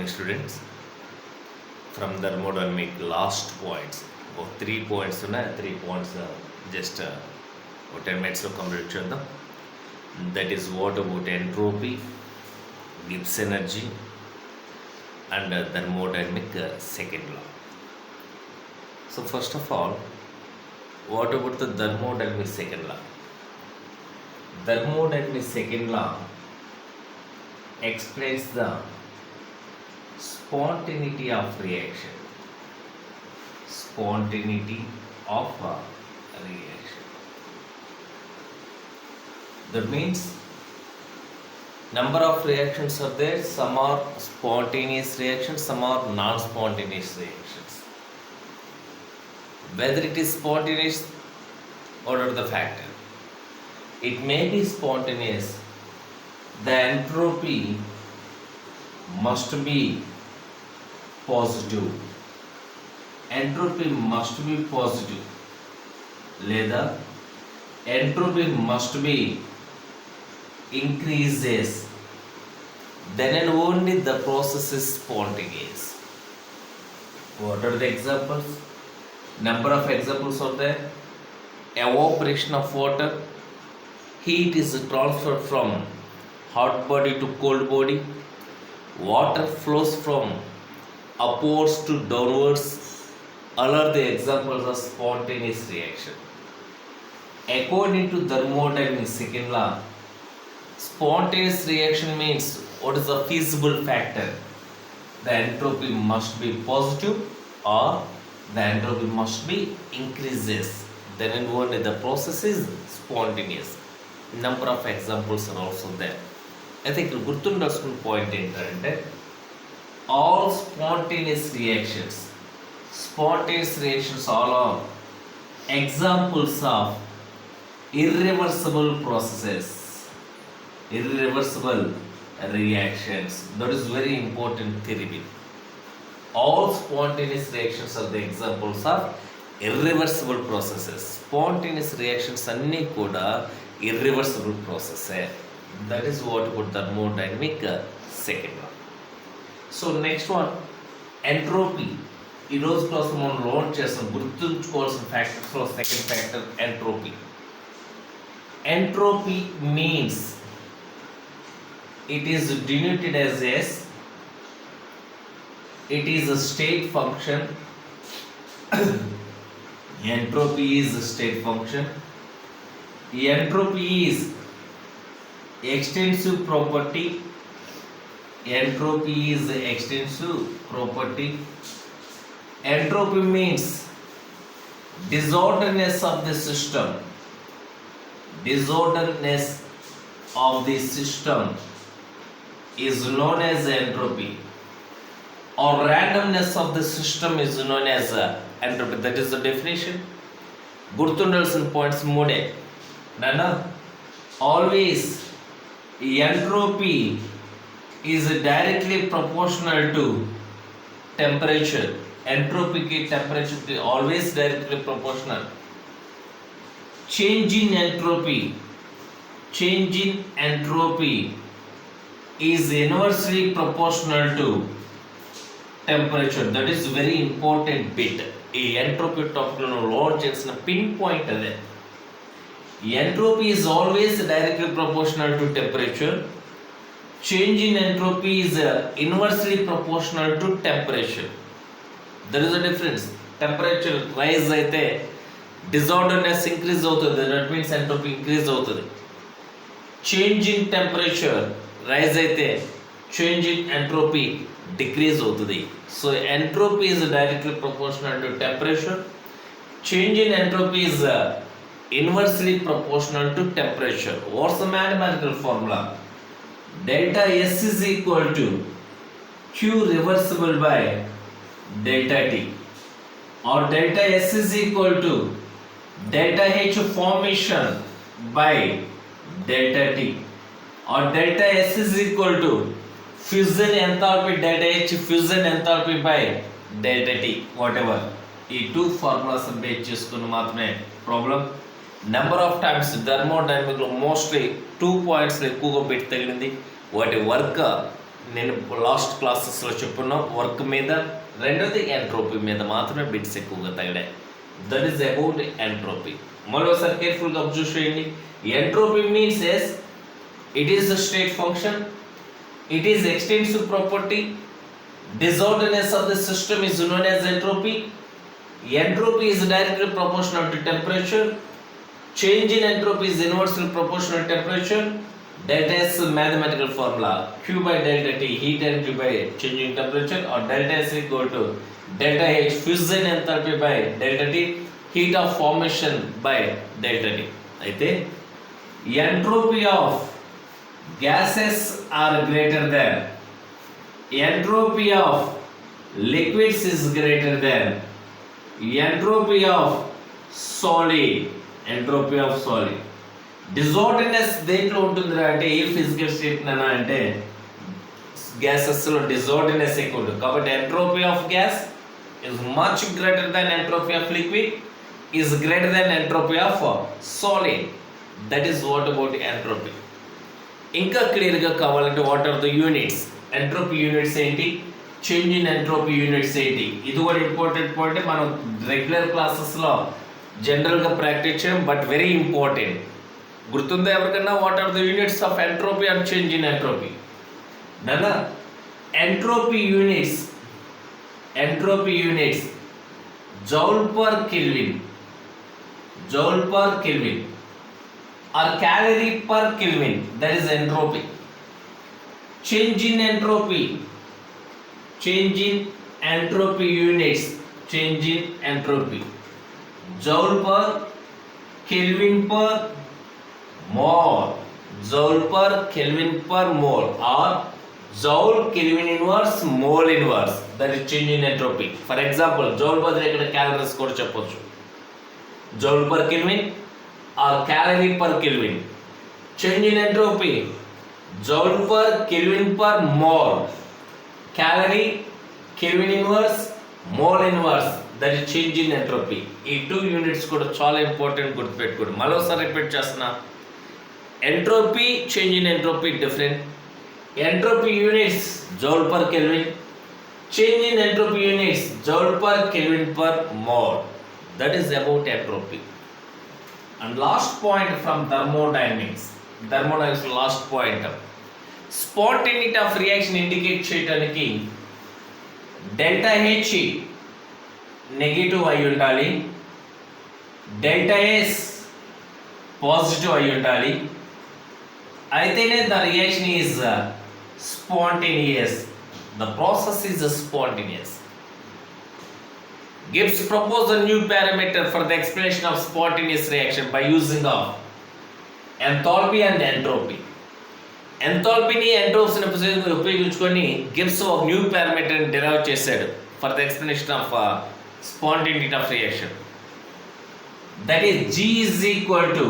morning, students. From thermodynamic last points, 3 points ఉన్నాయి. 3 points just 10 minutes complete చేద్దాం. That is what about entropy, Gibbs energy, and thermodynamic second law. So first of all, what about the thermodynamic second law? Thermodynamic second law explains the spontaneity of reaction. Spontaneity of reaction. That means number of reactions are there. Some are spontaneous reactions, some are non-spontaneous reactions. Whether it is spontaneous, what are the factors? It may be spontaneous. The entropy must be positive. Entropy must be positive. లేదా entropy must be increases. Then and only the process is spontaneous. What are the examples? Number of examples are there. Evaporation of water. Heat is transferred from hot body to cold body. Water flows from upwards to downwards. All are the examples of spontaneous reaction. According to thermodynamic second law, spontaneous reaction means what is the feasible factor? The entropy must be positive or the entropy must be increases. Then and only the process is spontaneous. Number of examples are also there. అయితే ఇక్కడ గుర్తుండాల్సిన point ఏంటంటే all spontaneous reactions all are examples of irreversible processes, irreversible reactions. That is very important theory. All spontaneous reactions are the examples of irreversible processes. Spontaneous reactions అన్నీ కూడా irreversible processes. That is what about thermodynamic second law. So next one, entropy. ఈ రోజు కోసం మనం loan చేస్తాం. గుర్తుంచుకోవాల్సిన ఫ్యాక్టర్స్లో second factor entropy. Entropy means it is denoted as S. It is a state function. Entropy is a state function. Entropy is extensive property. Entropy is extensive property. Entropy means disorderness of the system. Disorderness of the system is known as entropy, or randomness of the system is known as entropy. That is the definition. గుర్తుండాల్సిన points మూడే నాన్న. Always entropy is directly proportional to temperature. Entropy की temperature की always directly proportional. Change in entropy is inversely proportional to temperature. That is very important bit. ఈ entropy టాపిక్లో load చేసిన pin point అదే. Entropy is always directly proportional to temperature. Change in entropy is inversely proportional to temperature. There is a difference. Temperature rise అయితే disorderness increase అవుతుంది. That means entropy increase అవుతుంది. Change in temperature rise అయితే change in entropy decrease అవుతుంది. So entropy is directly proportional to temperature. Change in entropy is inversely proportional to temperature. What's the mathematical formula? Delta S is equal to Q reversible by delta T, or delta S is equal to delta H formation by delta T, or delta S is equal to fusion enthalpy delta H fusion enthalpy by delta T, whatever. ఈ two formulas base చేసుకుని మాత్రమే problem. Number of times థర్మోడైనమిక్లో mostly 2 points ఎక్కువగా పెట్టి తగిలింది. వాటి work నేను last క్లాసెస్లో చెప్పున్నాం వర్క్ మీద, రెండోది ఎంట్రోపీ మీద మాత్రమే బిట్స్ ఎక్కువగా తగిలాయి. That is about entropy. మరోసారి కేర్ఫుల్గా అబ్జర్వ్ చేయండి. Entropy means as it is the state function, it is extensive property, disorderness of the system is known as entropy. Entropy is directly proportional to temperature. Change in entropy is inversely proportional to temperature. Delta S mathematical formula Q by delta T, heat energy by changing temperature, or delta S equal to delta H fusion enthalpy by delta T, heat of formation by delta T. అయితే entropy of gases are greater than entropy of liquids is greater than entropy of solid. Entropy of solid. Disorderness దేంట్లో ఉంటుందిరా అంటే ఏ physical state నైనా అంటే గ్యాసెస్లో డిజార్డర్నెస్ ఎక్కువ ఉంటుంది. కాబట్టి entropy of gas is much greater than entropy of liquid is greater than entropy of solid. That is what about entropy. ఇంకా క్లియర్గా కావాలంటే what are the units, entropy units ఏంటి, చేంజ్ ఇన్ ఎంట్రోపీ యూనిట్స్ ఏంటి, ఇది కూడా important point. మనం regular క్లాసెస్లో జనరల్గా ప్రాక్టీస్ చేయడం, బట్ వెరీ ఇంపార్టెంట్. గుర్తుందా ఎవరికన్నా what are the units of entropy and change in entropy? నానా entropy units joule per kelvin or calorie per Kelvin, that is entropy. Change in entropy units, change in entropy joule per Kelvin per mole, joule per Kelvin per mole, or joule Kelvin inverse mole inverse, that is change in entropy. For example, joule బదులు ఇక్కడ calories కూడా చెప్పొచ్చు. joule per Kelvin or calorie per Kelvin. Change in entropy joule per Kelvin per mole, calorie Kelvin inverse mole inverse, that is change in entropy. ఈ 2 units కూడా చాలా important, గుర్తుపెట్టుకోండి. మరోసారి repeat చేస్తున్నా, entropy change in entropy different. Entropy units joule per kelvin, change in entropy units joule per kelvin per mole. That is about entropy. And last point from thermodynamics last point, spontaneity of reaction indicate చేయడానికి delta H negative అయి ఉండాలి, delta S positive అయి ఉండాలి, అయితేనే the reaction is spontaneous, the process is spontaneous. Gibbs proposed a new parameter for the explanation of spontaneous reaction by using of enthalpy and entropy. ఎంథాల్పీని ఎంట్రోపీని ఉపయోగించుకొని Gibbs ఒక new పారామీటర్ని derive చేశాడు for the explanation of spontaneity of reaction. That is G is equal to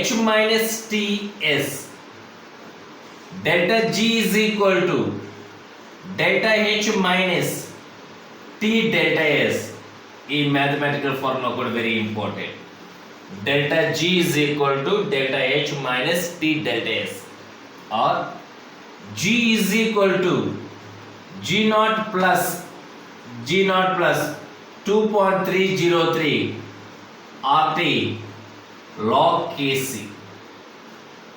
H minus Ts. Delta G is equal to delta H minus T delta S. ఈ mathematical formula కూడా very important. Delta G is equal to delta H minus T delta S, or G is equal to G naught plus 2.303 RT log Kc.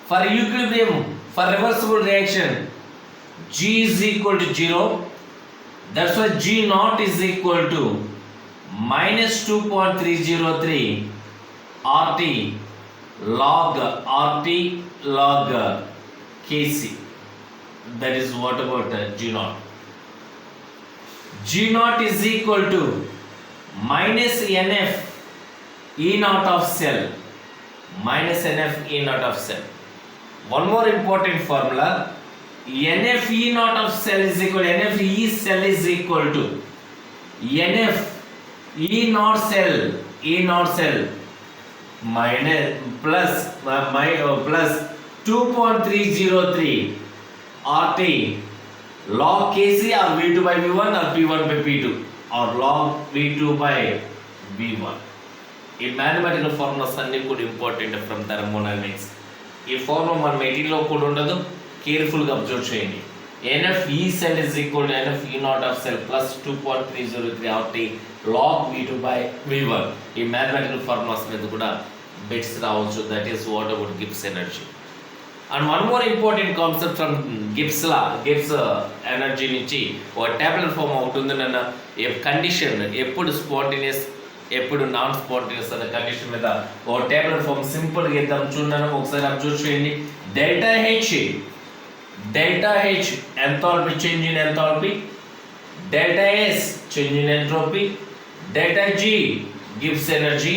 For equilibrium, for reversible reaction, G is equal to 0. That's why G naught is equal to minus 2.303 RT log Kc. That is what about G naught. G naught is equal to minus NF E naught of cell, minus NF E naught of cell. One more important formula, NF E naught of cell is equal to NF E cell is equal to NF E naught cell minus plus 2.303 RT log Kc, or V2 by V1, or P1 by P2, or log V2 by V1. ఈ mathematical formulas అన్నీ కూడా important from thermodynamics. ఈ formula మన మెటీరియల్లో కూడా ఉండదు, కేర్ఫుల్గా observe చేయండి. NF E cell is equal to NF E naught of cell plus 2.303 RT log V2 by V1. ఈ మ్యాథమెటికల్ ఫార్ములాస్ మీద కూడా బిట్స్ రావచ్చు. That is what about Gibbs energy. And one more important concept from Gibbs energy నుంచి ఒక tabular form అవుతుంది అన్న condition, ఎప్పుడు spontaneous ఎప్పుడు నాన్ స్పాంటేనియస్ అనే కండిషన్ మీద ఒక టేబులర్ ఫామ్ సింపుల్గా ఇద్దాం. చూడండి ఒకసారి అబ్జర్వ్ చేయండి. Delta H enthalpy, change in enthalpy. Delta S change in entropy. Delta G Gibbs energy.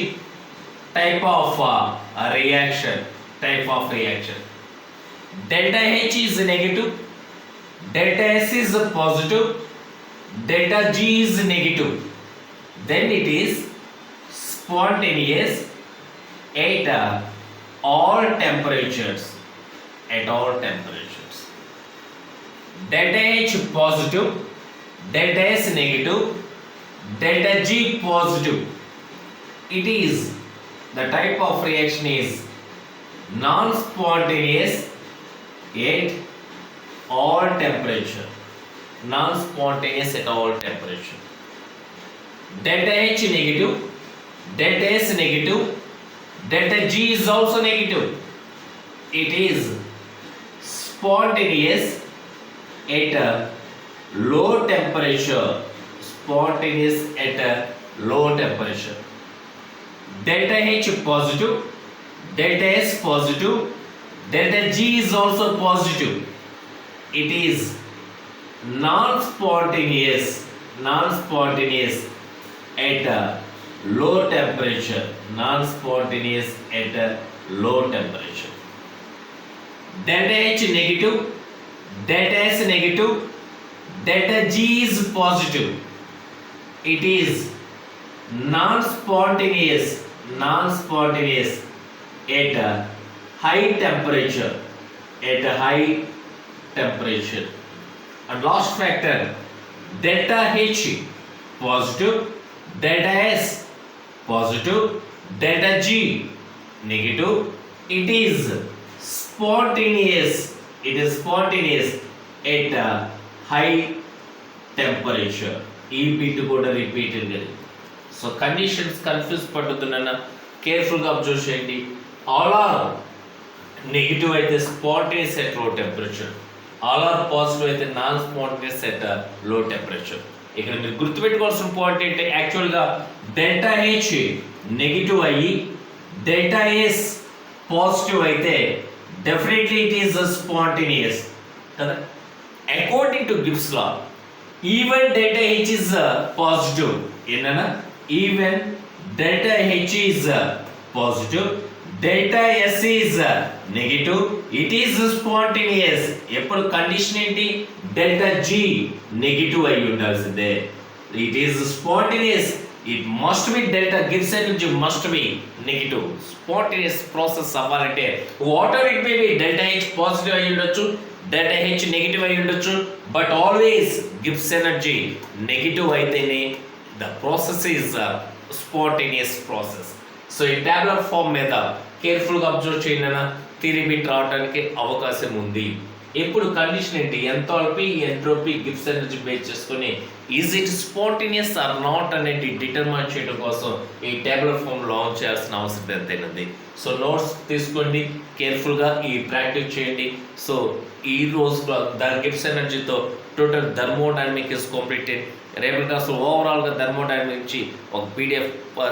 Type of reaction. Delta H is negative, delta S is positive, delta G is negative. Then it is spontaneous at all temperatures. Delta H positive, delta S negative, delta G positive. It is the type of reaction is non-spontaneous at all temperature. Delta H negative, delta S negative, delta G is also negative. It is spontaneous at a low temperature. Delta H positive, delta S positive, delta G is also positive. It is non-spontaneous at a low temperature. Delta H negative, delta S negative, delta G is positive. It is non-spontaneous at a high temperature. And last factor, delta H positive, delta S positive, delta G negative. It is spontaneous at a high temperature. ఈ bit కూడా repeated గా. So conditions confuse పడుతుందన్న కేర్ఫుల్గా observe చేయండి. All are negative అయితే spontaneous at low temperature, all are positive అయితే non spontaneous at low temperature. ఇక్కడ మీరు గుర్తుపెట్టుకోవాల్సిన పాయింట్ ఏంటి, యాక్చువల్గా డెల్టా హెచ్ నెగిటివ్ అయ్యి డెల్టా ఎస్ పాజిటివ్ అయితే డెఫినెట్లీ ఇట్ ఈస్ స్పాంటేనియస్ కదా. According to Gibbs law, even delta H is positive, ఏంటన్నా even delta H is positive, delta S is negative, it is spontaneous. ఎప్పుడు condition ఏంటి, delta G negative అయి ఉండాల్సిందే. It is spontaneous, it must be delta Gibbs energy must be negative. Spontaneous process అవ్వాలంటే whether it may be delta H positive అయి ఉండొచ్చు, delta H negative అయి ఉండొచ్చు, but always Gibbs energy negative అయితేనే the process is spontaneous process. So ఈ tablet form మీద కేర్ఫుల్గా observe చేయండి, థియరీ బిట్ రావడానికి అవకాశం ఉంది. ఎప్పుడు కండిషన్ ఏంటి, enthalpy, entropy, Gibbs energy base చేసుకొని is it spontaneous or not అనేది డిటర్మైన్ చేయడం కోసం ఈ టేబులర్ ఫామ్ లాంచ్ చేయాల్సిన అవసరం ఎంతైనది. సో నోట్స్ తీసుకోండి, కేర్ఫుల్గా ఈ ప్రాక్టీస్ చేయండి. సో ఈ రోజు గిబ్స్ ఎనర్జీతో టోటల్ థర్మోడైనమిక్ ఇస్ కంప్లీటెడ్. రేపటి క్లాస్లో ఓవరాల్గా థర్మోడైనమిక్ నుంచి ఒక PDF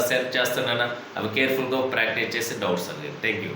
సెండ్ చేస్తున్నాను, అవి కేర్ఫుల్గా ప్రాక్టీస్ చేసి డౌట్స్ అడిగారు. Thank you.